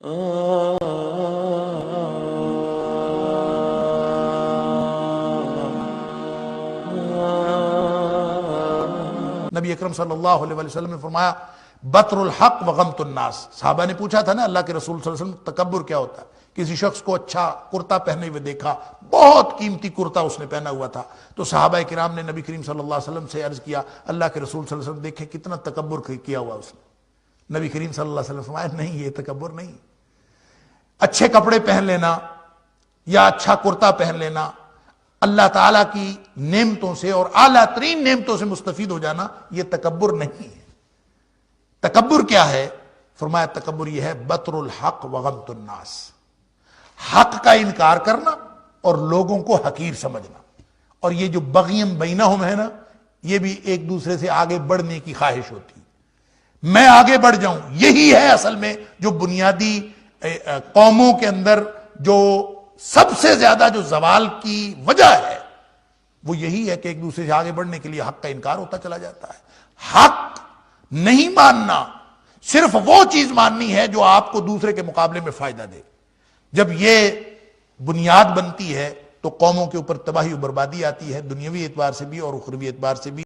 نبی اکرم صلی اللہ علیہ وسلم نے فرمایا بطر الحق و غمت الناس. صحابہ نے پوچھا تھا نا اللہ کے رسول صلی اللہ علیہ وسلم تکبر کیا ہوتا ہے؟ کسی شخص کو اچھا کرتا پہنے ہوئے دیکھا، بہت قیمتی کرتا اس نے پہنا ہوا تھا، تو صحابہ کرام نے نبی کریم صلی اللہ علیہ وسلم سے عرض کیا اللہ کے رسول صلی اللہ علیہ وسلم دیکھیں کتنا تکبر کیا ہوا اس نے. نبی کریم صلی اللہ علیہ وسلم فرمایا نہیں، یہ تکبر نہیں. اچھے کپڑے پہن لینا یا اچھا کرتا پہن لینا، اللہ تعالیٰ کی نعمتوں سے اور اعلیٰ ترین نعمتوں سے مستفید ہو جانا، یہ تکبر نہیں ہے. تکبر کیا ہے؟ فرمایا تکبر یہ ہے بطر الحق و غمت الناس، حق کا انکار کرنا اور لوگوں کو حقیر سمجھنا. اور یہ جو بغیم بینہم ہے نا، یہ بھی ایک دوسرے سے آگے بڑھنے کی خواہش ہوتی، میں آگے بڑھ جاؤں. یہی ہے اصل میں جو بنیادی قوموں کے اندر جو سب سے زیادہ جو زوال کی وجہ ہے، وہ یہی ہے کہ ایک دوسرے سے آگے بڑھنے کے لیے حق کا انکار ہوتا چلا جاتا ہے. حق نہیں ماننا، صرف وہ چیز ماننی ہے جو آپ کو دوسرے کے مقابلے میں فائدہ دے. جب یہ بنیاد بنتی ہے تو قوموں کے اوپر تباہی و بربادی آتی ہے، دنیاوی اعتبار سے بھی اور اخروی اعتبار سے بھی.